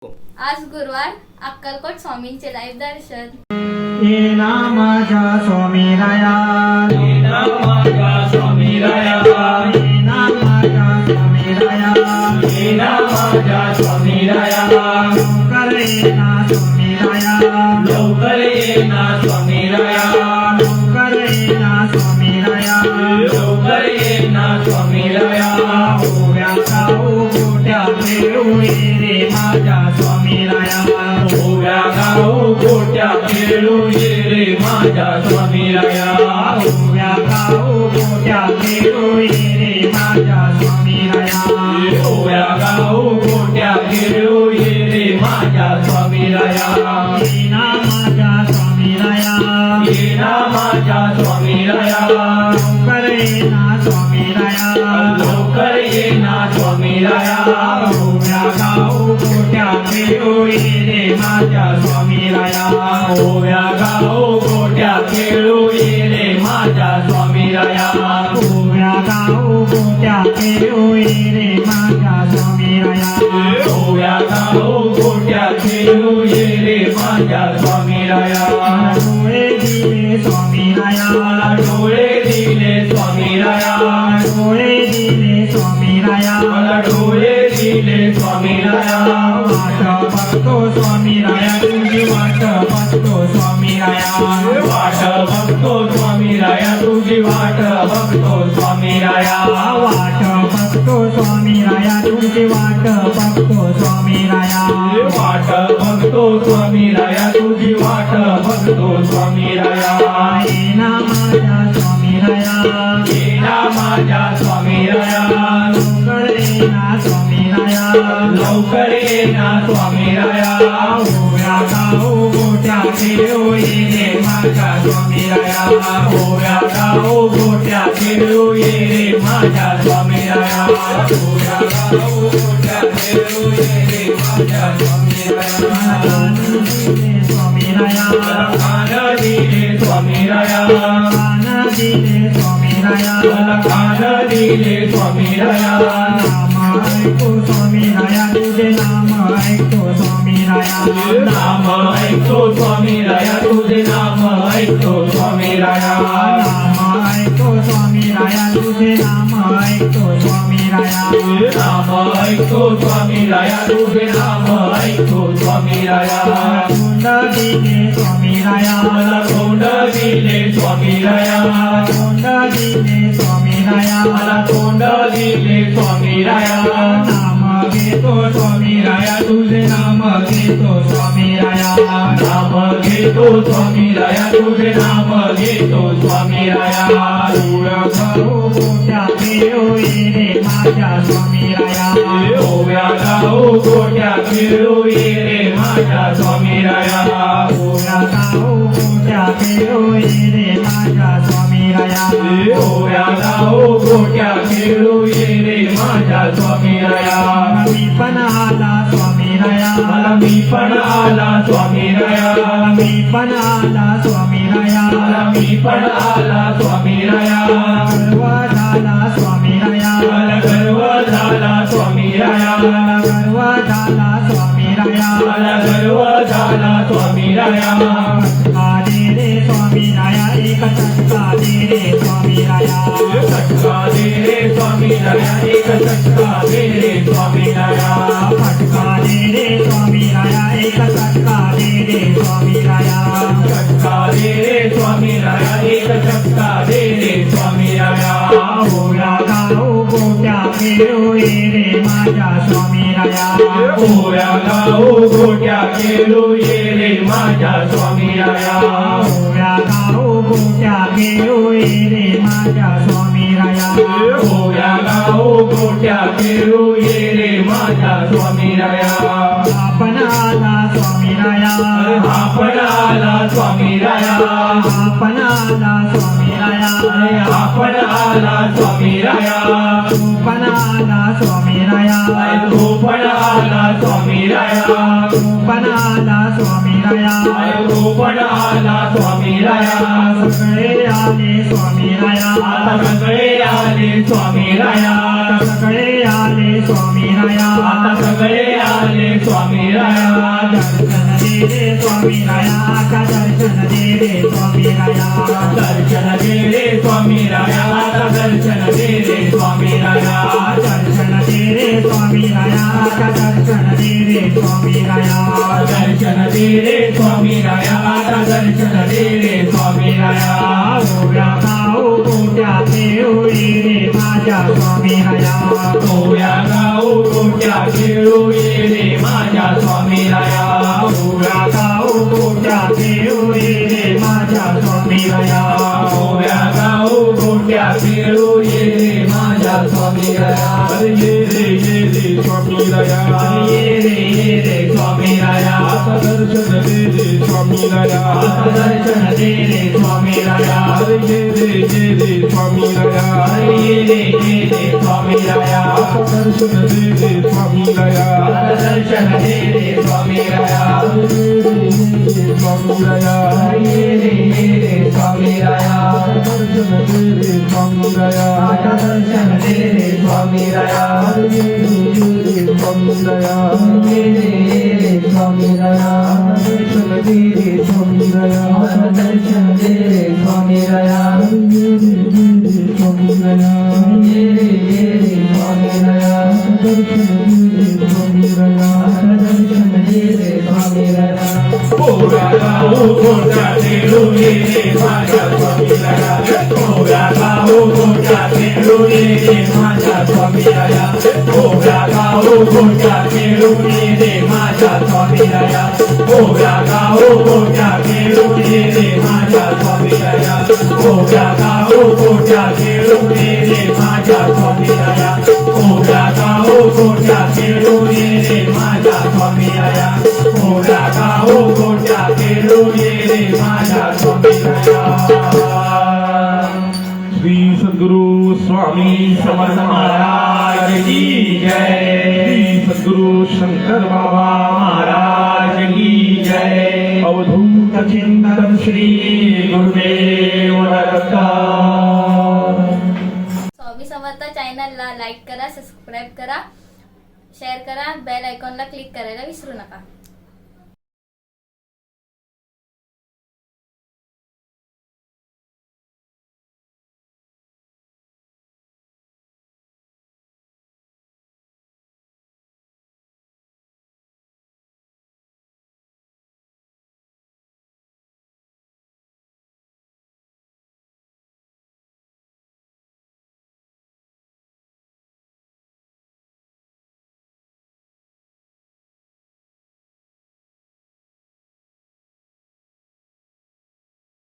आज गुरुवार अक्कलकोट स्वामींचे लाईव्ह दर्शन. ये ना माझ्या स्वामी राया, ये ना माझ्या स्वामी राया, ये ना माझ्या स्वामी राया, ये ना माझ्या स्वामी राया, लवकर ये ना स्वामी राया, लवकर ये ना स्वामी राया, लवकर ये ना स्वामी राया, लवकर ये ना स्वामी राया. ओव्या गाऊ गोट्या खेळू ये रे माझ्या स्वामी राया, ओव्या गाऊ गोट्या खेळू ये रे माझ्या स्वामी राया, ओव्या गाऊ गोट्या खेळू ये रे माझ्या स्वामी राया. ओव्या गाऊ गोट्या खेळू ये रे माझ्या स्वामी राया. ये ना माझ्या स्वामी राया, ये ना माझ्या स्वामी राया, लवकर ये ना स्वामी राया, लवकर ये ना स्वामी राया. ओव्या गाऊ गोट्या खेळू ये रे माझ्या स्वामी राया, ओव्या गाऊ गोट्या खेळू ये रे माझ्या स्वामी राया, ओव्या गाऊ गोट्या खेळू ये रे माझ्या स्वामी राया. ओव्या गाऊ गोट्या खेळू ये रे माझ्या स्वामी राया. डोळे दिले स्वामी राया, मला डोळे दिले स्वामी राया, डोळे दिले स्वामी राया, मला डोळे दिले स्वामी राया. वाट बघतो स्वामी राया, तुझी वाट बघतो स्वामी राया, वाट बघतो स्वामी राया, तुझी वाट बघतो स्वामी राया. वाट बघतो स्वामी राया, तुझी वाट बघतो स्वामी राया. वाट बघतो स्वामी राया, तुझी वाट बघतो स्वामी राया. ये ना माझ्या स्वामी राया, ये ना माझ्या स्वामी राया, लवकर ये ना स्वामी राया, लवकर ये ना स्वामी राया. ओव्या गाऊ गोट्या खेळू ये रे माझ्या स्वामी राया, ओव्या गाऊ गोट्या खेळू ये रे माझ्या स्वामी राया, ओव्या गाऊ गोट्या खेळू ये रे माझ्या स्वामी राया. स्वामी राया, कान दिले स्वामी राया, कान दिले स्वामी राया, मला कान दिले स्वामी राया. नाम ऐकतो स्वामी राया, तुझे नाम ऐकतो स्वामी राया, नाम ऐकतो स्वामी राया, तुझे नाम ऐकतो स्वामी राया. नाम ऐकतो स्वामी राया, तुझे नाम ऐकतो स्वामी राया. नाम ऐकतो स्वामी राया, तुझे नाम ऐकतो स्वामी राया. तोंड दिले स्वामी राया, मला तोंड दिले स्वामी राया, तोंड दिले स्वामी राया, मला तोंड दिले स्वामी राया. नाम घेतो स्वामी राया, तुझे नाम घेतो स्वामी राया, नाम घेतो स्वामी राया, तुझे नाम घेतो स्वामी राया. ओव्या गाऊ गोट्या खेळू ये रे माझ्या स्वामी राया, ओव्या गाऊ गोट्या खेळू ये रे माझ्या स्वामी राया. ओव्या गाऊ गोट्या खेळू ये रे माझ्या स्वामी राया. ओव्या गाऊ गोट्या खेळू ये रे माझ्या स्वामी राया. मी पण आला स्वामी राया, मला मी पण आला स्वामी राया, मी पण आला स्वामी राया, मला मी पण आला स्वामी राया. गर्व झाला स्वामी राया, मला गर्व झाला स्वामी राया, गर्व झाला स्वामी राया. मला गर्व झाला स्वामी राया. फटका दे रे स्वामी राया, एक फटका दे रे स्वामी राया, चटका दे रे स्वामी राया, एक चटका दे रे स्वामी राया. फटका दे रे स्वामी राया, एक फटका दे रे स्वामी राया. चटका दे रे स्वामी राया, एक चटका दे रे स्वामी राया. ओव्या गाऊ गोट्या खेळू ये रे माझ्या स्वामी राया, ओव्या गाऊ गोट्या खेळू ये रे माझ्या स्वामी राया. ओव्या गाऊ गोट्या खेळू ये रे माझ्या स्वामी राया. ओव्या गाऊ गोट्या खेळू ये रे माझ्या स्वामी राया. आपण आला स्वामी राया, आपण आला स्वामी राया, आपण आला स्वामी राया, आपण आला स्वामी राया. तू पण आला स्वामी राया, तू पण आला स्वामी राया, तू पण आला स्वामी राया. तू पण आला स्वामी राया. सगळे आले स्वामी राया, आता सगळे आले स्वामी राया, सगळे आले स्वामी राया आता सगळे आले स्वामी राया दर्शन दे रे स्वामी राया आता दर्शन दे रे स्वामी राया दर्शन दे रे स्वामी राया आता दर्शन दे रे स्वामी राया दर्शन दे रे स्वामी राया आता दर्शन दे रे स्वामी राया दर्शन दे रे स्वामी राया आता दर्शन दे रे स्वामी राया ओव्या गाऊ गोट्या देऊ ये रे माझ्या स्वामी राया ओव्या गाऊ गोट्या खेळू ये रे माझ्या स्वामी राया ओव्या गाऊ गोट्या देऊ ये रे माझ्या स्वामी राया ओव्या गाऊ गोट्या खेळू ये रे माझ्या स्वामी राया अरे ये रे स्वामी राया ये रे स्वामी राया आता दर्शन दे रे स्वामी राया आता दर्शन दे रे स्वामी राया अरे ये रे स्वामी राया ये रे स्वामी राया आता दर्शन दे रे स्वामी राया आता दर्शन दे रे स्वामी राया स्वामी राया ये रे स्वामी राया दर्शन दे रे स्वामी राया आता दर्शन दे रे स्वामी राया स्वामी राया ये रे स्वामी राया दर्शन दे रे स्वामी राया आता दर्शन दे रे स्वामी राया स्वामी राया ये रे स्वामी राया दर्शन दे रे स्वामी राया आता दर्शन दे रे स्वामी राया ओव्या गाऊ गोट्या खेळू ये रे माझ्या स्वामी राया ओव्या गाऊ गोट्या खेळू ये रे माझ्या स्वामी राया ओव्या गाऊ गोट्या खेळू ये रे माझ्या स्वामी राया ओव्या गाऊ गोट्या खेळू ये रे माझ्या स्वामी राया ओव्या गाऊ गोट्या खेळू ये रे माझ्या स्वामी राया ओव्या गाऊ गोट्या खेळू ये रे माझ्या स्वामी राया ओव्या गाऊ गोट्या खेळू ये रे माझ्या स्वामी राया श्री सद्गुरु स्वामी समर्थ महाराज की जय श्री सद्गुरु शंकर बाबा महाराज की जय अवधूत चिंतन श्री गुरुदेव दत्त स्वामी समर्थ चॅनलला लाईक करा, सबस्क्राईब करा, शेअर करा, बेल आयकॉनला क्लिक करायला विसरू नका.